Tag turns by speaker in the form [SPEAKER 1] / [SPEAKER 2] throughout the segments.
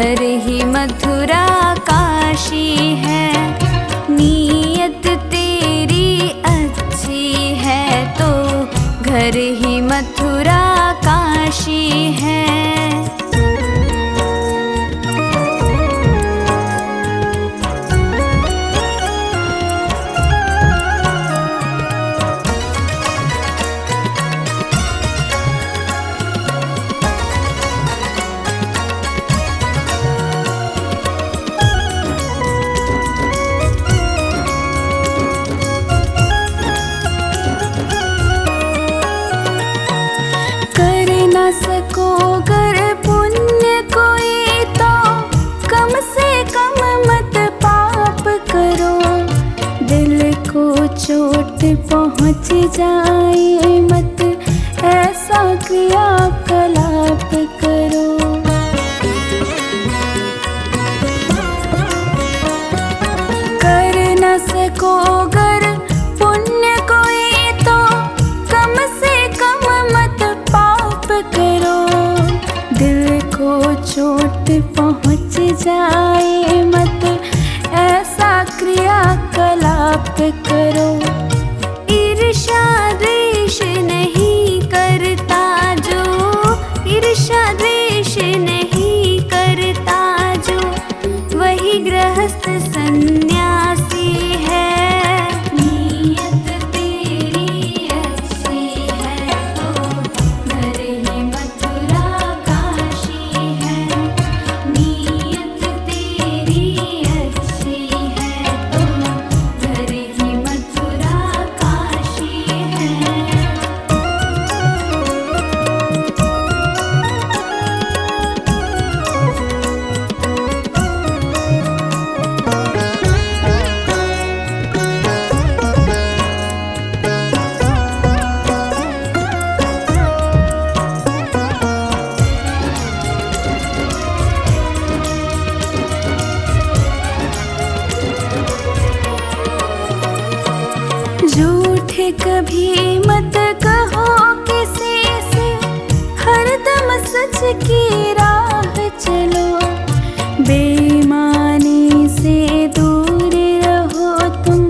[SPEAKER 1] घर ही मथुरा काशी है। नीयत तेरी अच्छी है तो घर ही मथुरा काशी है।
[SPEAKER 2] सको कर पुण्य कोई तो कम से कम मत पाप करो। दिल को चोट पहुँच जाए मत ऐसा क्रियाकलाप करो। कर न सको गर पुण्य कोई तो कम से कम मत पाप करो। दिल को चोट पहुँच जाए मत ऐसा क्रियाकलाप करो। ईर्ष्या द्वेष नहीं करता जो, ईर्ष्या द्वेष नहीं करता जो, वही गृहस्थ सन्यासी है। नीयत तेरी अच्छी है तो घर ही मथुरा काशी है। नीयत तेरी अच्छी है तो घर ही मथुरा काशी है। झूठ कभी मत कहो किसी से, हरदम सच की राह चलो। बेईमानी से दूर रहो तुम,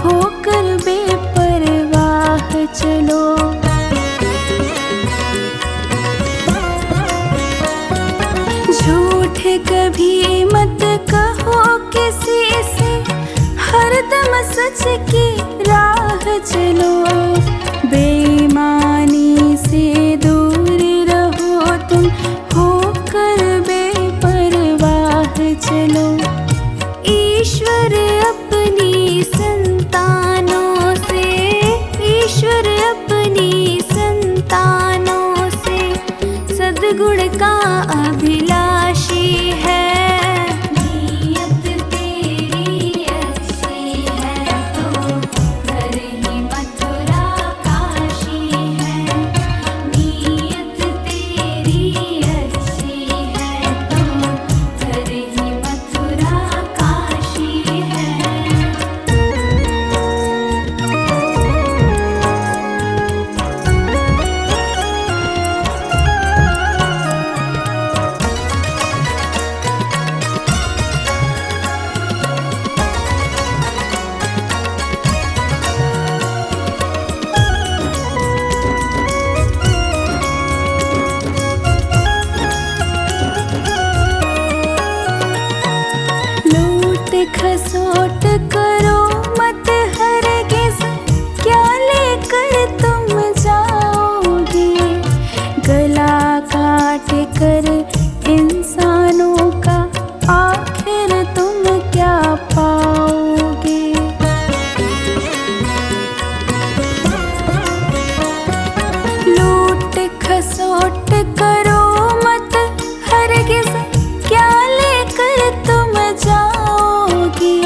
[SPEAKER 2] होकर बेपरवाह चलो। झूठ कभी मत कहो किसी से, हरदम सच की राह चलो। बेईमानी से दूर रहो तुम, होकर बेपरवाह चलो। ईश्वर अपनी संतानों से, ईश्वर अपनी संतानों से सद्गुण का अभिलाषी है। नीयत तेरी अच्छी है तो घर ही मथुरा काशी है। नीयत तेरी अच्छी है तो घर ही मथुरा काशी है। खसोट करो मत हरगिज़, क्या लेकर तुम जाओगे। गला काट कर इंसानों का आखिर तुम क्या पाओगे। लूट खसोट करो मत हरगिज़, क्या लेकर तुम जाओगे।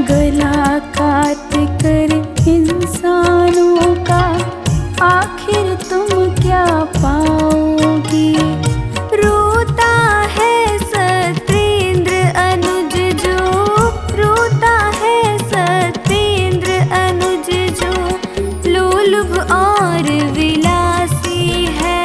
[SPEAKER 2] गला काट कर इंसानों का आखिर तुम क्या पाओगे। रोता है सत्येंद्र अनुज जो, रोता है सत्येंद्र अनुज जो, लोलुभ और विलासी है।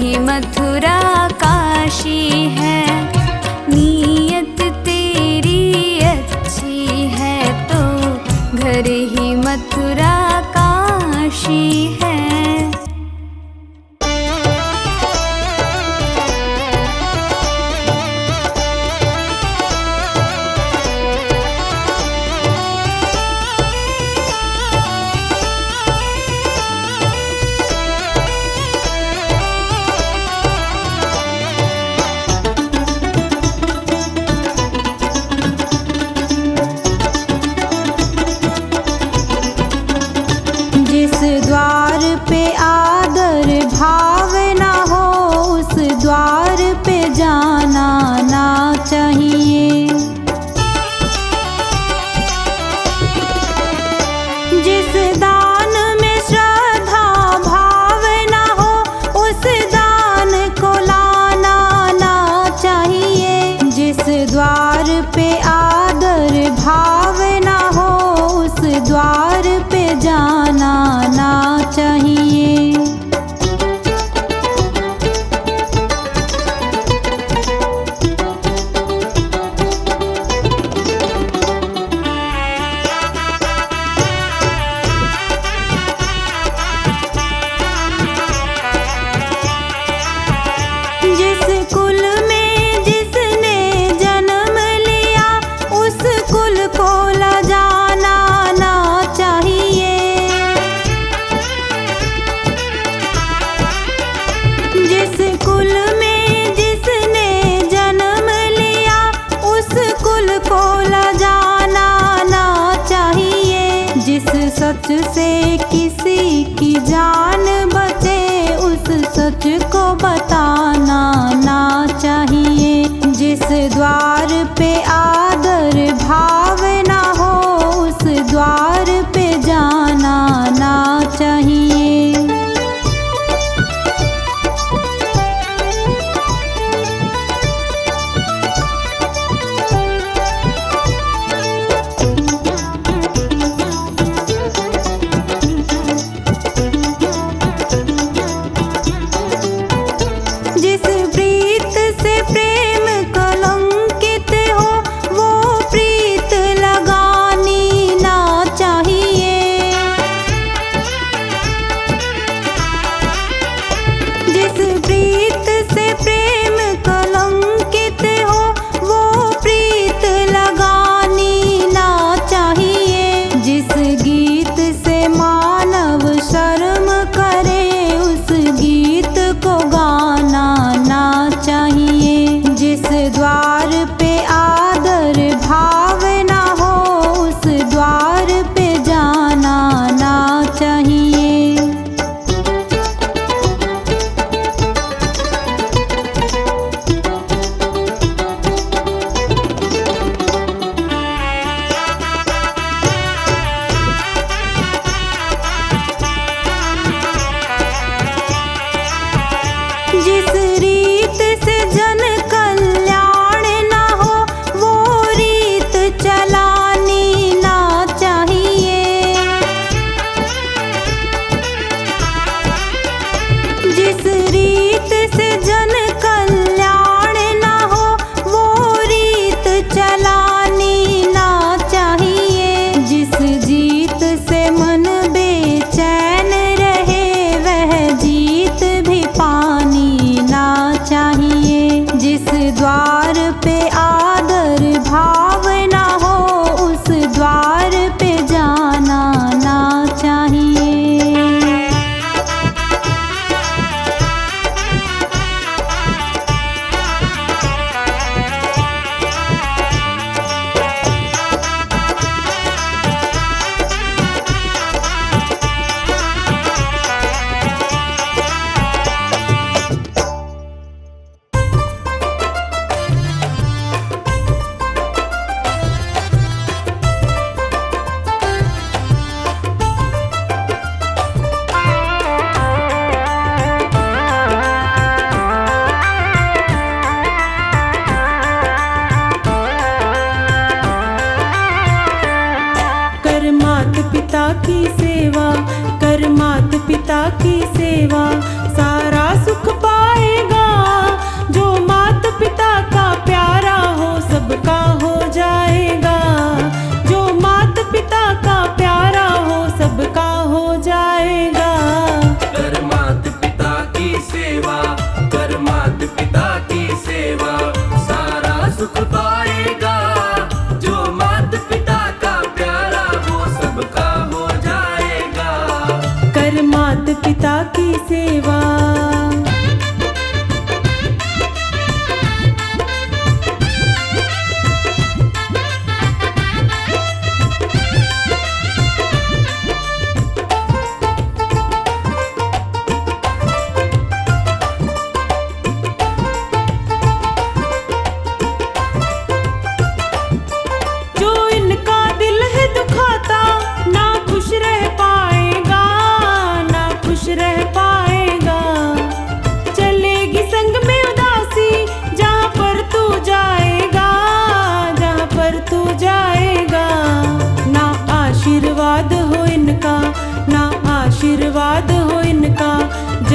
[SPEAKER 1] ही मथुरा काशी है। नीयत तेरी अच्छी है तो घर ही मथुरा काशी है।
[SPEAKER 2] जिस द्वार पे आदर भाव ना हो उस द्वार पे जाना ना चाहिए। जिस दान में श्रद्धा भाव ना हो उस दान को लाना ना चाहिए। जिस द्वार पे आदर भाव ना हो उस द्वार पे जाना ना चाहिए। जिस कुल में जिसने जन्म लिया उस कुल को लजाना ना चाहिए। जिस कुल में जिसने जन्म लिया उस कुल को लजाना ना चाहिए। जिस सच से किसी की जान बचे उस सच को बताना ना चाहिए। जिस द्वार पे आदर भाव ना हो उस द्वार पे जाना ना चाहिए। जिस प्रीत से प्रेम कलंकित हो वो प्रीत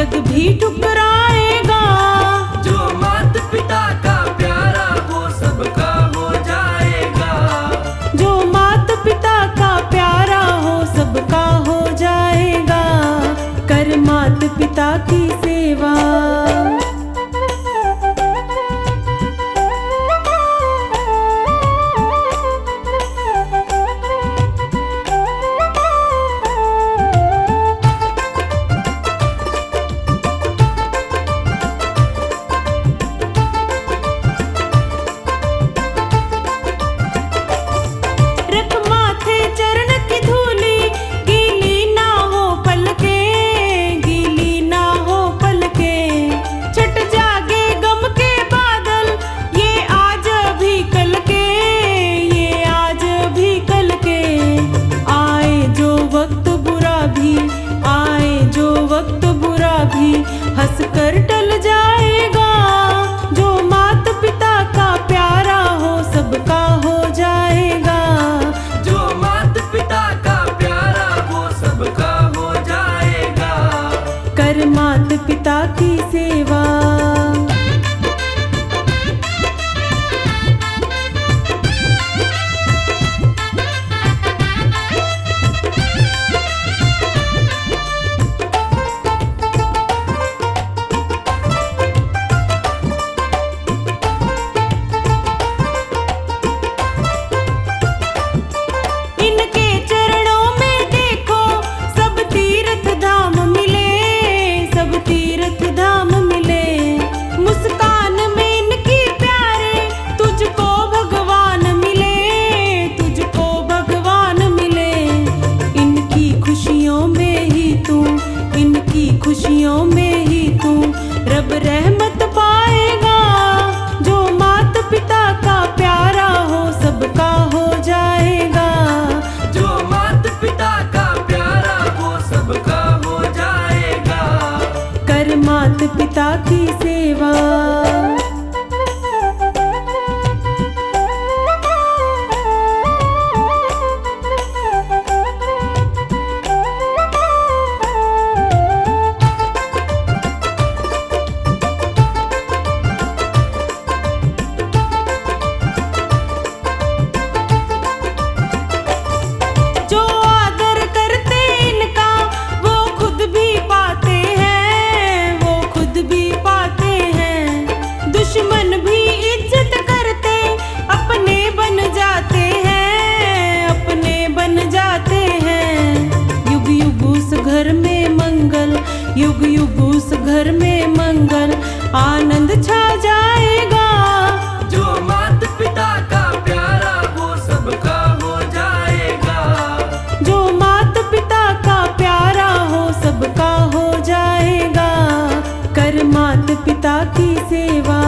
[SPEAKER 2] जग भी ठुकराएगा।
[SPEAKER 3] जो माता पिता का प्यारा वो सबका हो जाएगा।
[SPEAKER 2] जो माता पिता का प्यारा हो सबका हो जाएगा। कर माता पिता की सेवा। रख माथे चरण की धूली, गीली ना हो पलके, गीली ना हो पलके। छट जागे गम के बादल, ये आज भी कल के, ये आज भी कल के। आए जो वक्त बुरा भी, आए जो वक्त बुरा भी, हंस कर टल जाएगा। जो माता पिता का प्यारा हो सबका हो जाएगा।
[SPEAKER 3] जो माता पिता का प्यारा वो सबका हो जाएगा।
[SPEAKER 2] कर माता पिता की सेवा। इनके चरणों में देखो सब तीर्थ धाम मिले, सब तीर्थ धाम मिले। मुस्कान में इनकी प्यारे, तुझको भगवान मिले, तुझको भगवान मिले। इनकी खुशियों में ही तू, इनकी खुशियों में ही तू रब रहमत पाएगा। जो माता पिता का प्यारा हो सबका हो जाएगा।
[SPEAKER 3] जो माता पिता का प्यारा वो सबका हो जाएगा।
[SPEAKER 2] कर माता पिता की सेवा। जो आदर करते इनका वो खुद भी पाते हैं, वो खुद भी पाते हैं। दुश्मन भी इज्जत करते अपने बन जाते हैं, अपने बन जाते हैं। युग युग उस घर में मंगल, युग युग उस घर में मंगल, आनंद छा जाएगा।
[SPEAKER 3] जो माता पिता का प्यारा वो सबका हो जाएगा।
[SPEAKER 2] जो माता पिता का प्यारा हो सबका हो जाएगा। कर माता पिता की सेवा।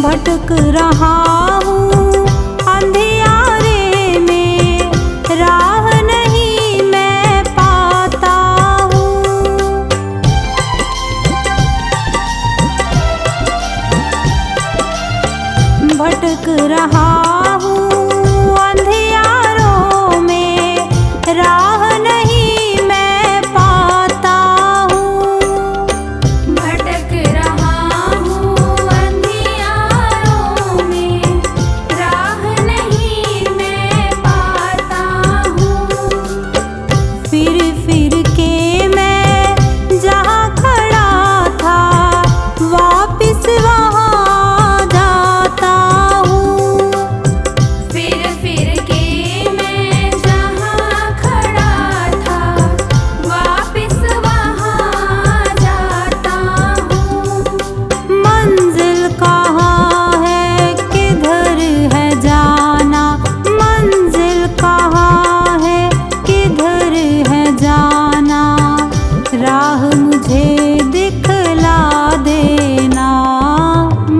[SPEAKER 2] भटक रहा हूँ अंधियारे में, राह नहीं मैं पाता हूँ। भटक रहा हूँ अंधियारों में, राह नहीं मैं पाता हूँ।
[SPEAKER 1] भटक रहा हूँ अंधियारों में, राह नहीं मैं पाता हूँ।
[SPEAKER 2] फिर फिर के मैं जहाँ खड़ा था, वापिस वहाँ जाता हूँ।
[SPEAKER 1] फिर के मैं जहाँ खड़ा था, वापिस वहाँ जाता हूँ।
[SPEAKER 2] मंजिल कहाँ है, किधर है जाना, मंजिल कहाँ है, किधर है जाना, राह मुझे दिखला देना।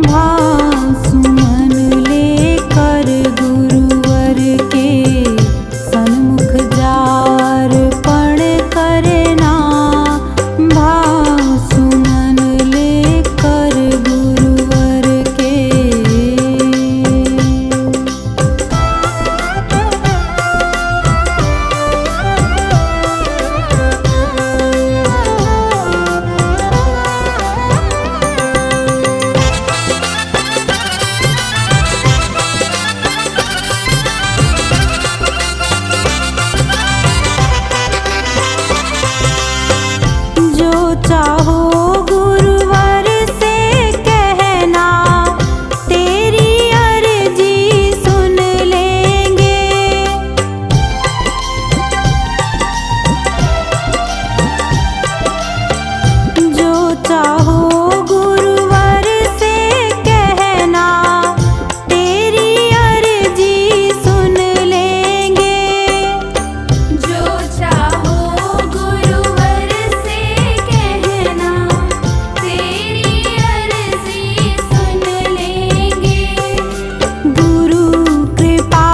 [SPEAKER 2] भाव सुमन लेकर गुरुवर के सन्मुख जार पण करना। भाव सुमन लेकर गुरुवर के। जो चाहो गुरुवर से कहना, तेरी अर्जी सुन लेंगे। जो चाहो गुरुवर से कहना, तेरी अर्जी सुन लेंगे।
[SPEAKER 1] जो चाहो गुरुवर से कहना, तेरी अर्जी सुन लेंगे।
[SPEAKER 2] गुरु कृपा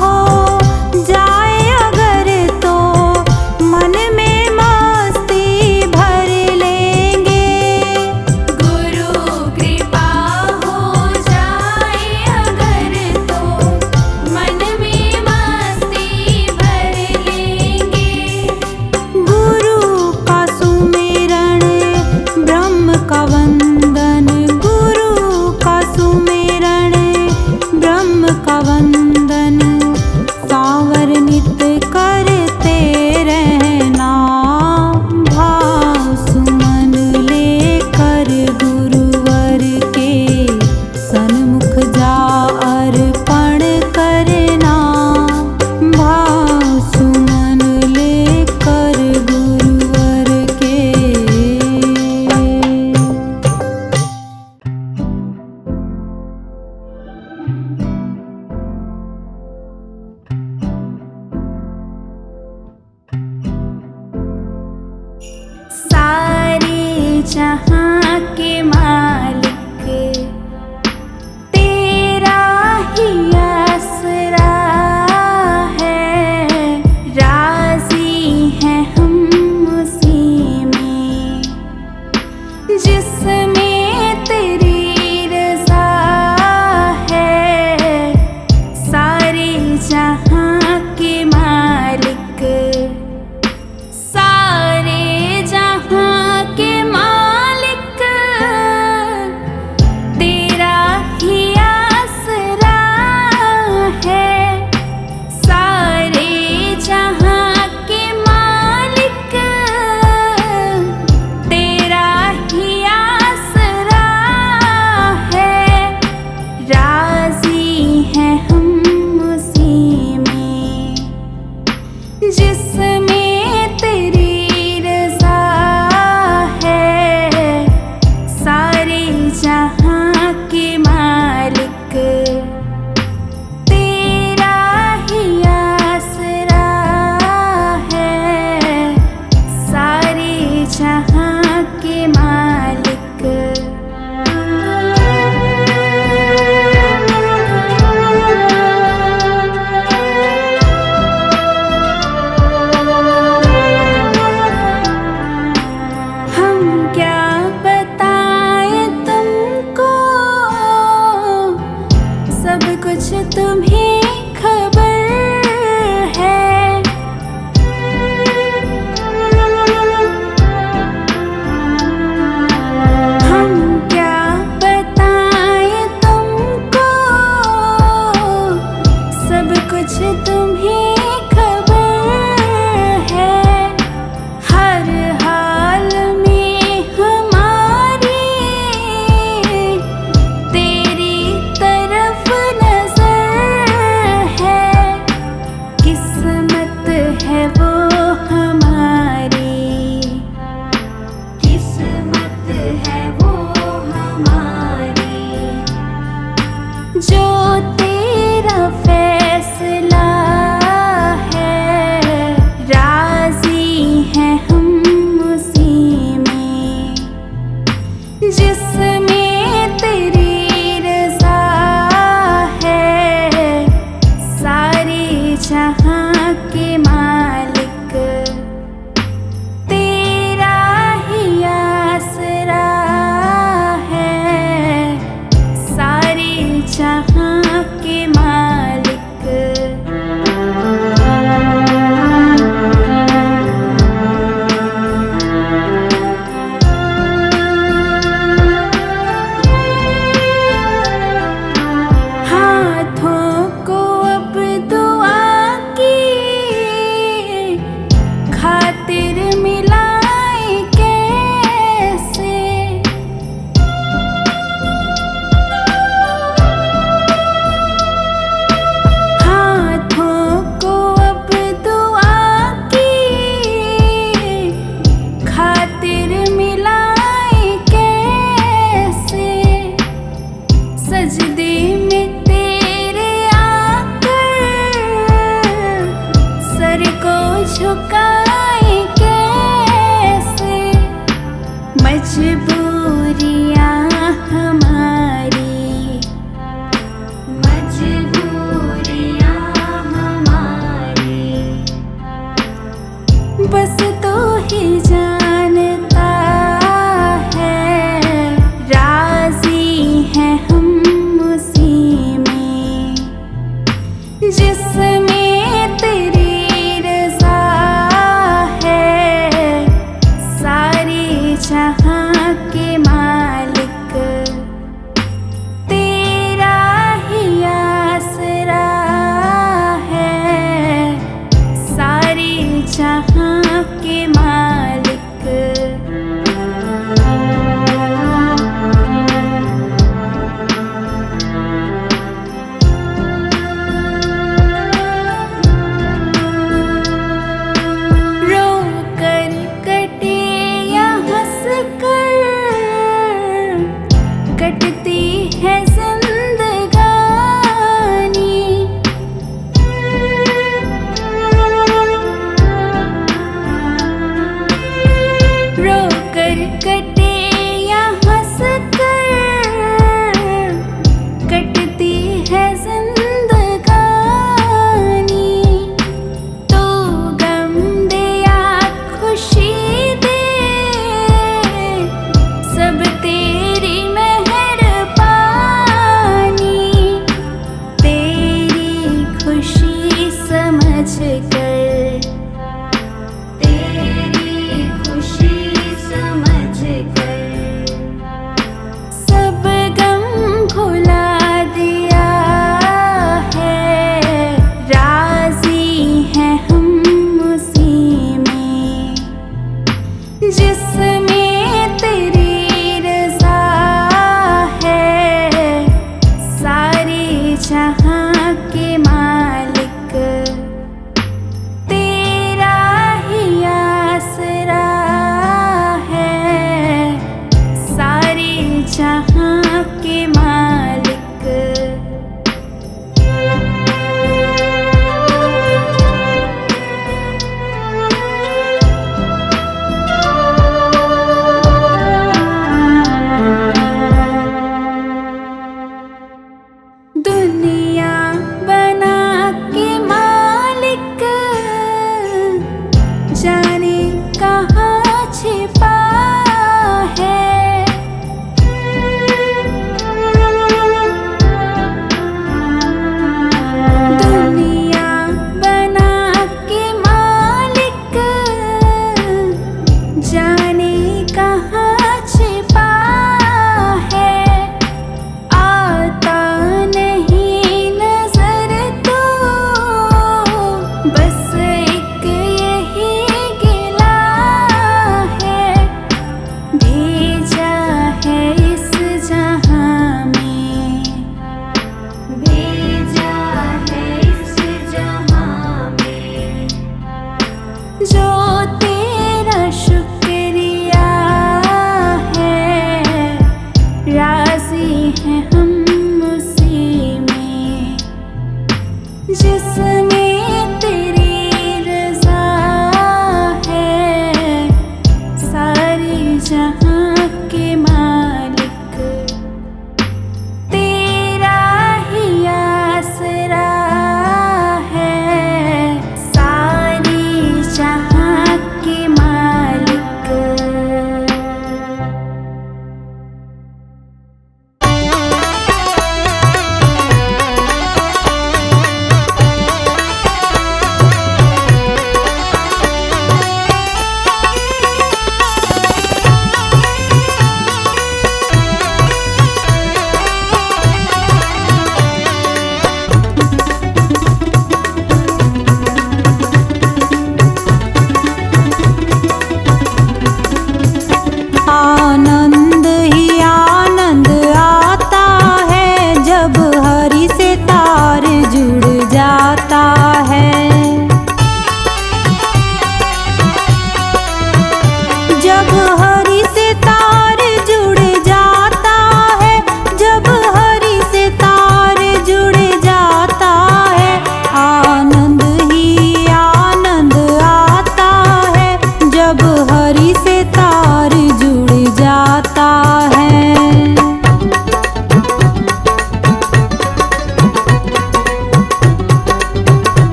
[SPEAKER 2] हो जाए अगर तो, मन में मस्ती भर लेंगे।
[SPEAKER 1] गुरु कृपा हो जाए अगर तो, मन में मस्ती भर लेंगे।
[SPEAKER 2] गुरु का सुमिरन ब्रह्म का वंदन, गुरु का सुमिरन ब्रह्म का वंदन, सावर नित करते रहना। भाव सुमन लेकर गुरुवर के सन्मुख जा अर्पण करना। भाव सुमन लेकर गुरुवर के।
[SPEAKER 1] सारे जहाँ के मालिक, तेरा ही आसरा है। राजी हैं हम उसी में, जिसमें तेरी रज़ा है। सारे जहाँ के मालिक, सारे जहाँ के मालिक, जहां के मालिक। हाथों को अब दुआ की खातिर मिलाए कैसे।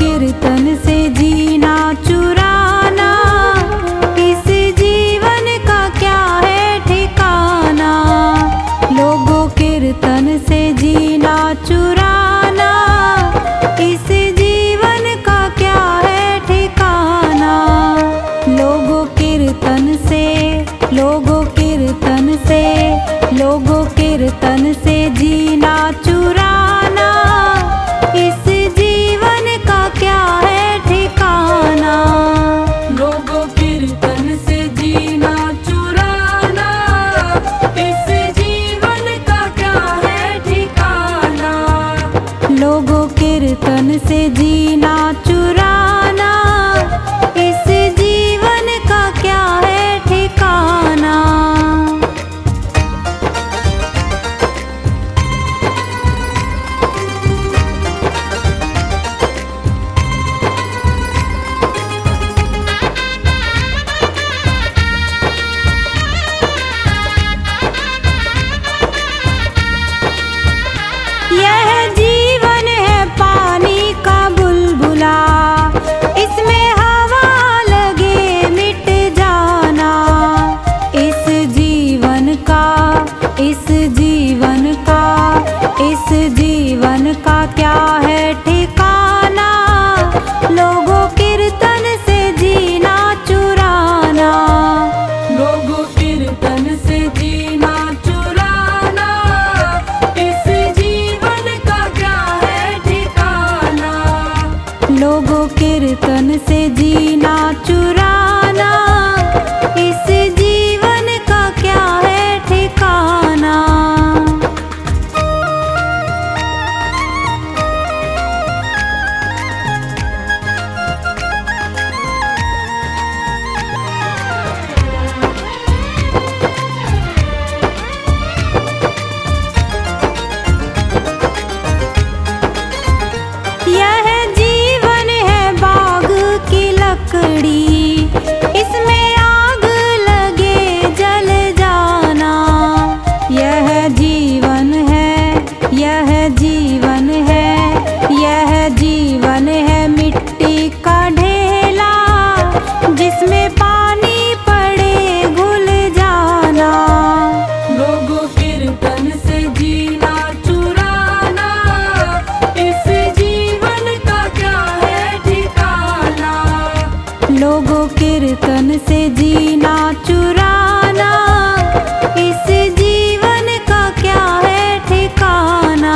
[SPEAKER 2] कीर्तन से जीना चुराना, इस जीवन का क्या है ठिकाना। लोगों कीर्तन से जीना चुराना, इस जीवन का क्या है ठिकाना। लोगों कीर्तन से, लोगों कीर्तन से, लोगों कीर्तन से जीना चुराना, इस जीवन का क्या है ठिकाना।
[SPEAKER 3] लोगों कीर्तन से जीना चुराना, इस जीवन का क्या है ठिकाना।
[SPEAKER 2] लोगों कीर्तन से जीना चुराना, इस जीवन का क्या है ठिकाना। यह जीवन है पानी का बुलबुला, इसमें हवा लगे मिट जाना। इस जीवन का, इस जीवन का, इस जीवन का क्या है ठिकाना। लोगों कीर्तन से जीना चुराना,
[SPEAKER 3] लोगों कीर्तन से जीना चुराना, इस जीवन का क्या है ठिकाना।
[SPEAKER 2] लोगों कीर्तन से जीना चुराना, इस जीवन का क्या है ठिकाना। यह जीवन है बाग की लकड़ी, इसमें आग लगे जल जाना। यह जीवन है, यह जीवन है, यह जीवन है मिट्टी का ढेला, जिसमें पानी पड़े घुल जाना।
[SPEAKER 3] लोगों कीर्तन से जीना चुराना, इस जीवन का क्या है ठिकाना।
[SPEAKER 2] लोगों कीर्तन से जीना चुराना, इस जीवन का क्या है ठिकाना।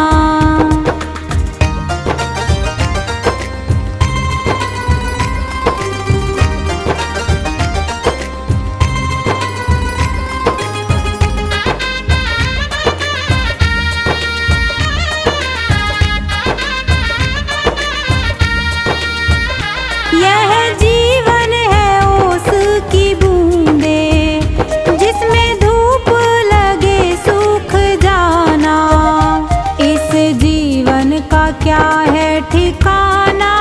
[SPEAKER 2] यह जीवन है ओस की बूंदे, जिसमें धूप लगे सूख जाना। इस जीवन का क्या है ठिकाना।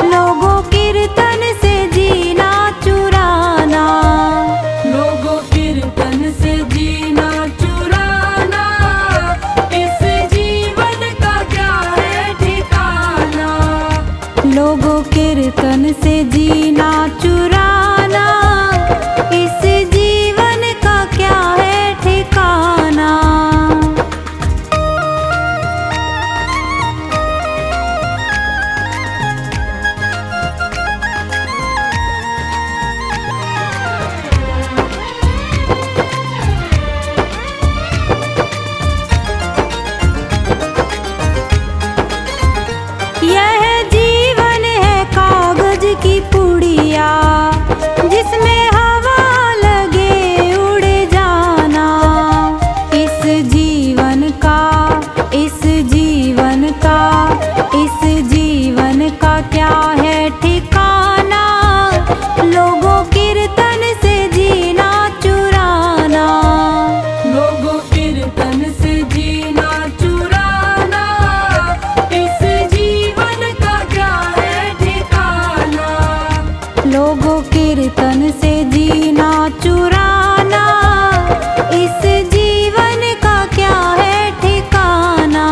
[SPEAKER 2] लोगों कीर्तन से जीना चुराना,
[SPEAKER 3] लोगों कीर्तन से जीना चुराना, इस जीवन का क्या है ठिकाना।
[SPEAKER 2] लोगों कीर्तन से जीना चुराना, इस जीवन का क्या है ठिकाना। यह जीवन है कागज की पुड़िया, जिसमें हवा लगे उड़ जाना। इस जीवन का, इस जीवन का, इस जीवन का क्या है ठिकाना। लोगों कीर्तन से जीना चुराना,
[SPEAKER 3] लोगों कीर्तन से जीना चुराना, इस जीवन का क्या है ठिकाना।
[SPEAKER 2] लोगों कीर्तन से जीना चुराना, इस जीवन का क्या है ठिकाना।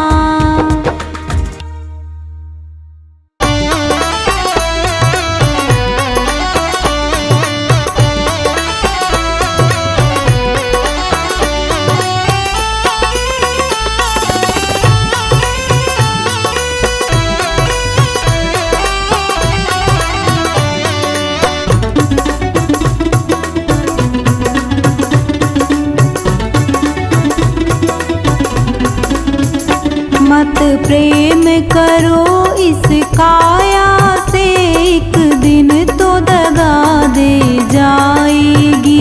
[SPEAKER 1] प्रेम करो इस काया से, एक दिन तो दगा दे जाएगी।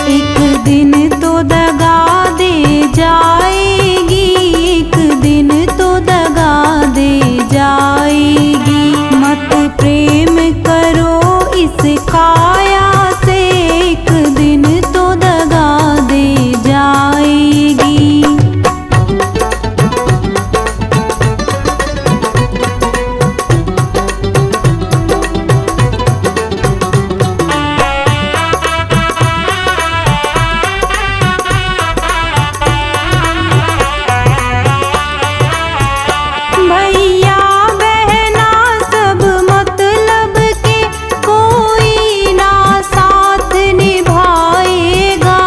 [SPEAKER 1] एक दिन तो दगा दे जाएगी, एक दिन तो दगा दे जाएगी। मत प्रेम करो इस काया से, एक दिन तो दगा दे जाएगी। भैया बहना सब मतलब के, कोई ना साथ निभाएगा।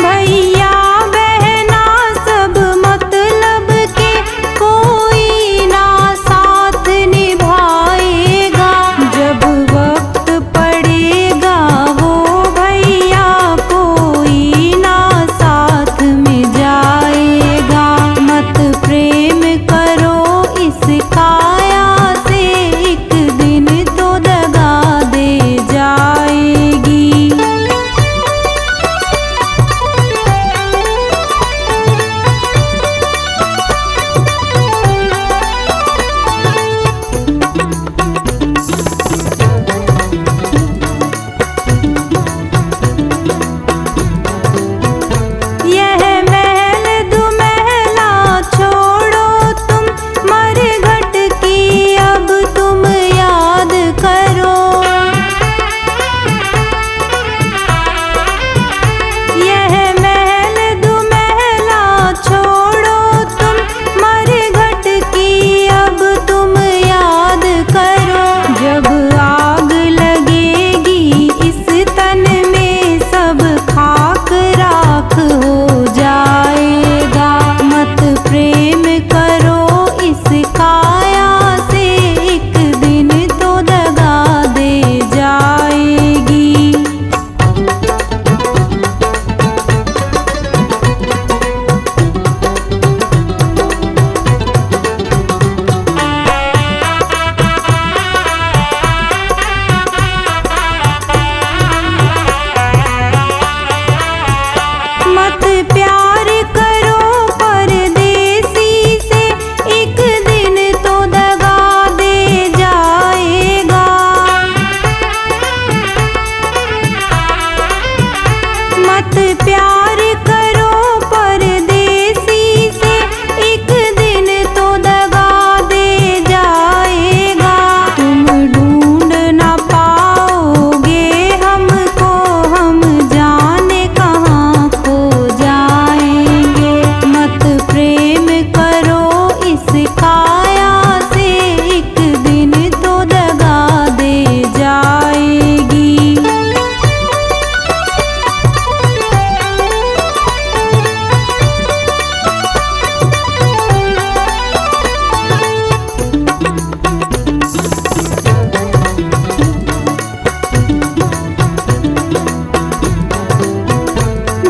[SPEAKER 1] भैया बहना सब मतलब के, कोई ना साथ निभाएगा। जब वक्त पड़ेगा वो भैया कोई ना साथ में जाएगा। मत प्रेम करो इस काया से, एक दिन तो दगा दे जाएगी। यह महल दुमहला छोड़ो तुम, मरघट की अब तुम याद करो। यह महल दुमहला छोड़ो तुम, मरघट की अब तुम याद करो। जब आग लगेगी इस तन में, सब खाक राख हो जाएगा। मत प्रेम करो इस काया से, एक दिन तो दगा दे जाएगी। मत प्यार करो परदेसी से, एक दिन तो दगा दे जाएगा। मत प्यार करो परदेसी से, एक दिन तो दगा दे जाएगा। तुम ढूंढ ना पाओगे हमको, हम जाने कहाँ खो जाएंगे। मत प्रेम करो इस काया से, एक दिन तो दगा दे जाएगी।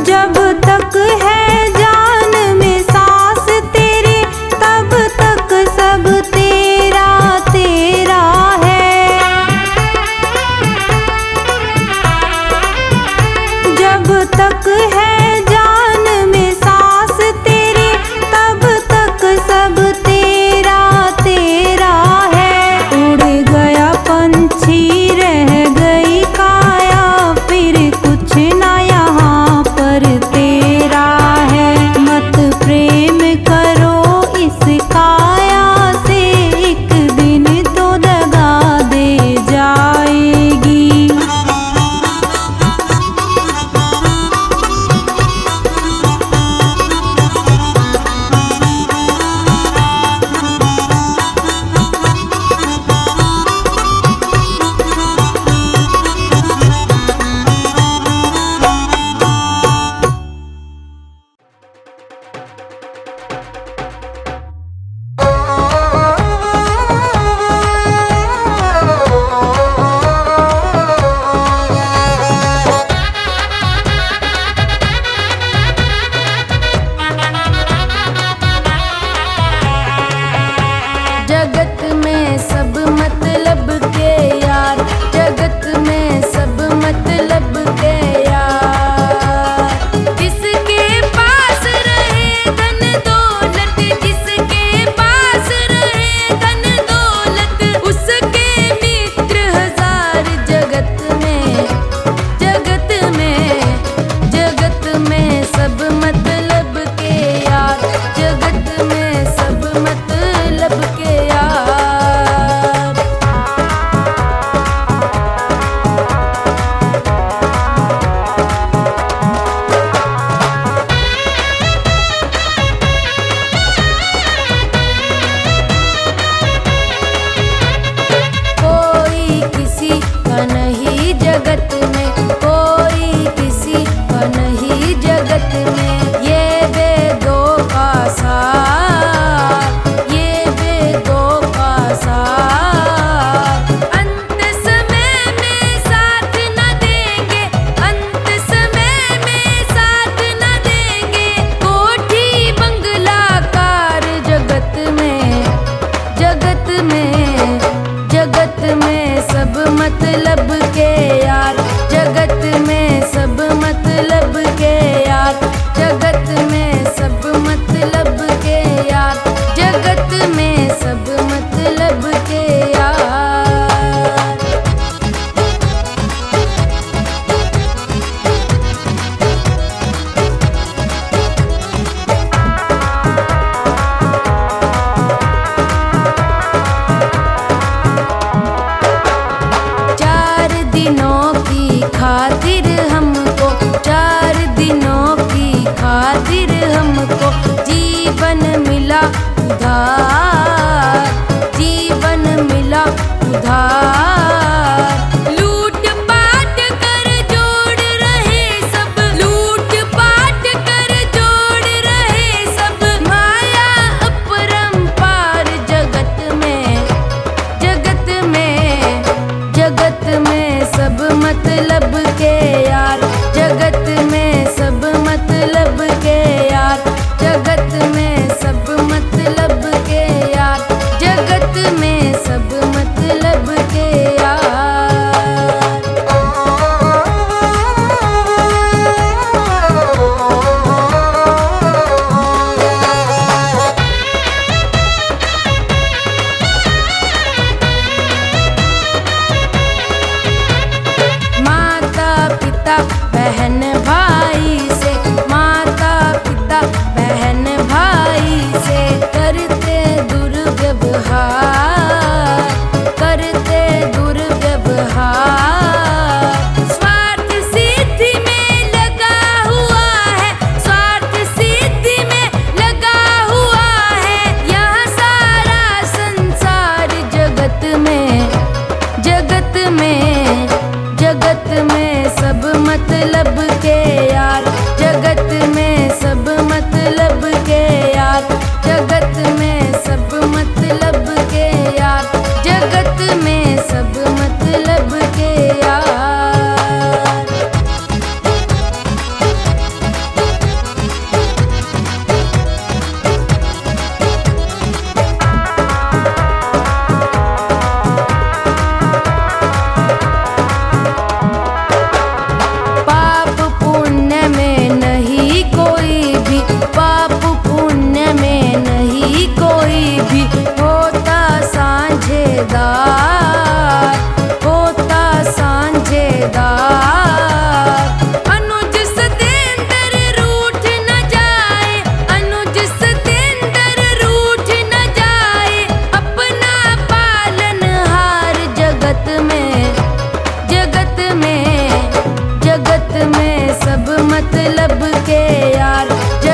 [SPEAKER 1] जब तक है जान में सांस तेरे, तब तक सब तेरा तेरा है। जब तक है जान में सांस तेरे, तब तक सब तेरा तेरा है। उड़ गया पंछी रह गई काया, फिर कुछ ना यहाँ पर तेरा है। मत प्रेम करो इस काया से, एक दिन तो दगा दे जाएगी।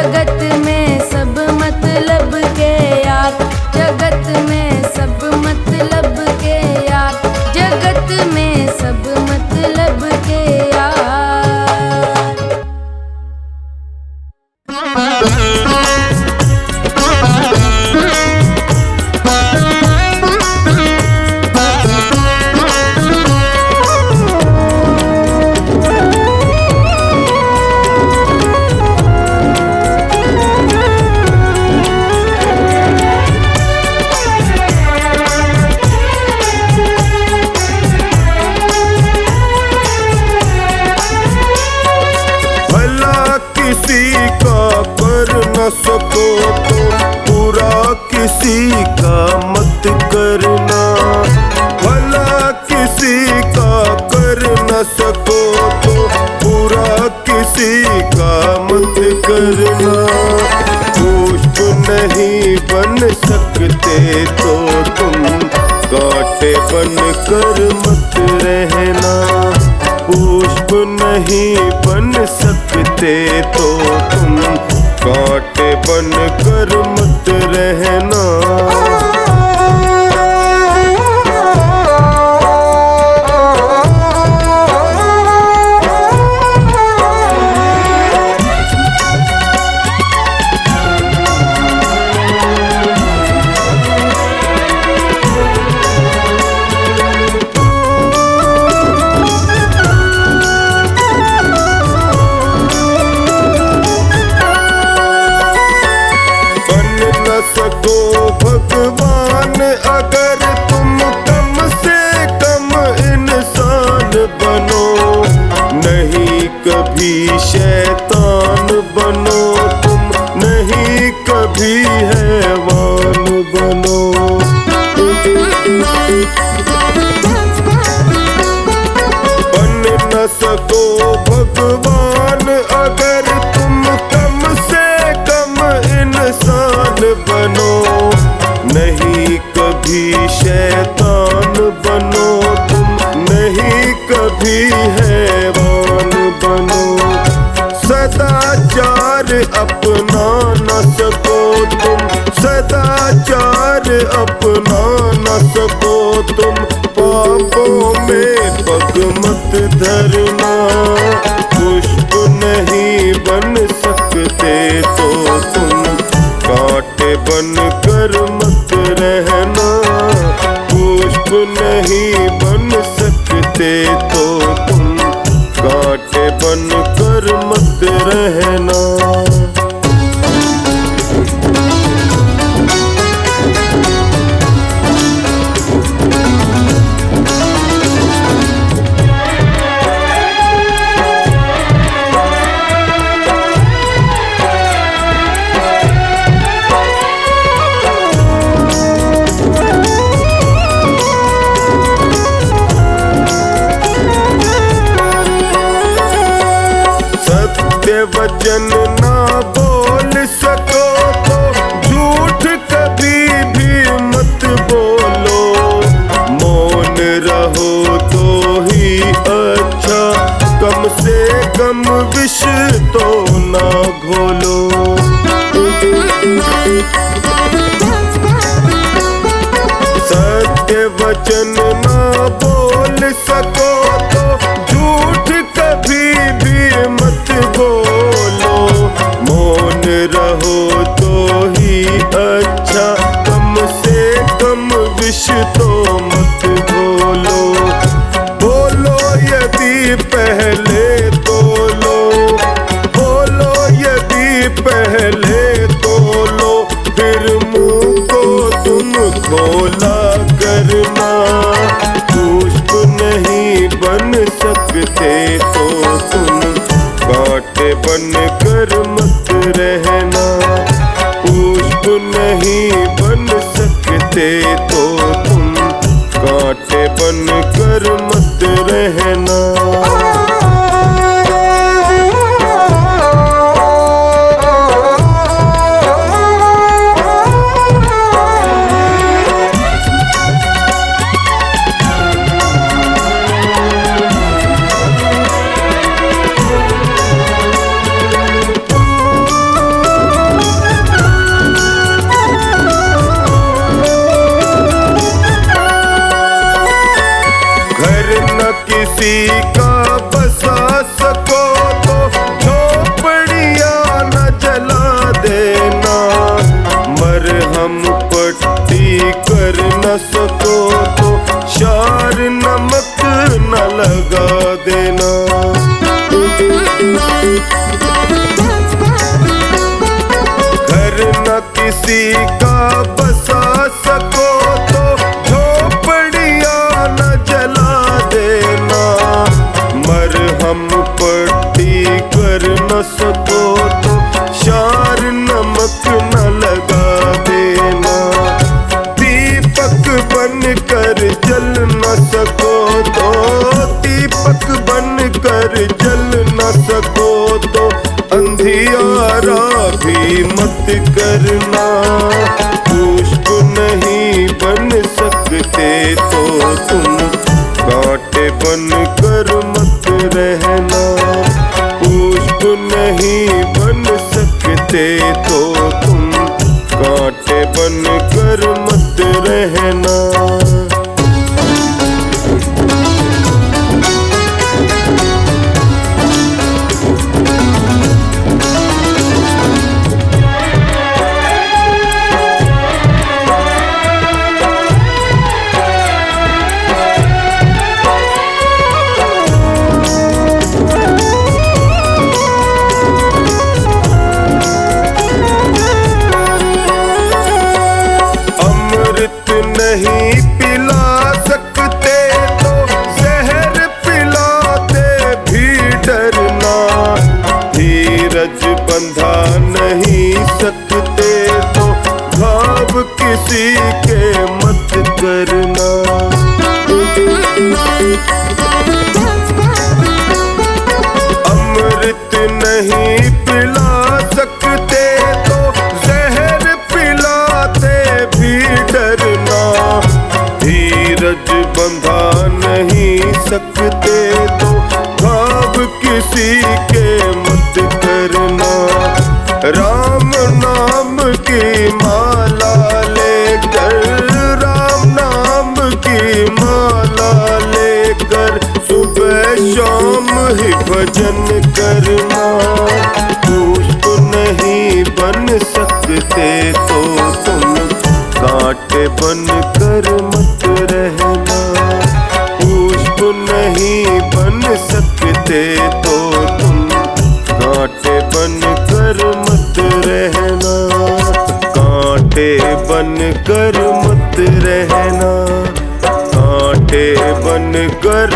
[SPEAKER 1] जगत में सब मतलब के यार, जगत में सब मतलब के यार, जगत में सब मतलब के यार।
[SPEAKER 4] सको तो बुरा किसी का मत करना, भला किसी का कर न सको तो बुरा किसी का मत करना। पुष्प नहीं बन सकते तो तुम कांटे बन कर मत रहना, पुष्प नहीं बन सकते तो तुम कांटे बन कर मत रहना। सको भगवान अगर तुम कम से कम इंसान बनो, नहीं कभी शैतान बनो तुम, नहीं कभी हैवान बनो। बन न सको भगवान अगर तुम कम से कम इंसान बनो, नहीं कभी शैतान बनो तुम, नहीं कभी हैवान बनो। सदाचार अपना न सको तुम, सदाचार अपना न सको तुम, पापों में पग मत धरना। पुष्प नहीं बन सकते तो तुम कांटे बन कर मत रहना, पुष्प नहीं बन सकते तो तुम कांटे बन कर मत रहना। वचन ना बोल सको तो झूठ कभी भी मत बोलो, मौन रहो तो ही अच्छा, कम से कम विष तो ना घोलो। सत्य वचन ना बोल सको तो झूठ कभी भी मत बोलो, मौन रहो तो ही अच्छा, कम से कम विष तो मत बोलो। बोलो यदि पहले तोलो, बोलो यदि पहले तोलो, फिर मुंह को तुम खोला करना। पुष्प नहीं बन सकते तो तुम कांटे बन कर मत रहना, पुष्प नहीं बन सकते तो तुम कांटे बन कर मत रहना। किसी का बसा सको तो झोपड़ियां न जला देना। मरहम पट्टी कर न सको तो शार नमक न लगा देना। दीपक बन कर जल न सको तो दीपक बन कर जल न सको तो अंधियारा भी मत करना। पुष्प नहीं बन सकते तो तुम कांटे बन कर मत रहना। पुष्प नहीं बन सकते तो तुम कांटे बन कर मत रहना। नहीं पिला सकते तो जहर पिलाते भी डरना। धीरज बंधा नहीं सकते तो घाव किसी के मत करना। अमृत नहीं पिला सकते तो जहर पिलाते भी डरना। धीरज बंधा नहीं सकते तो घाव किसी के मत करना। राम नाम की माला लेकर राम नाम की माला लेकर सुबह शाम ही भजन करना। पुष्प नहीं बन सकते तो तुम कांटे बन कर मत रहना। पुष्प नहीं बन सकते तो तुम कांटे बन कर मत रहना। कांटे बन कर मत रहना। कांटे बन कर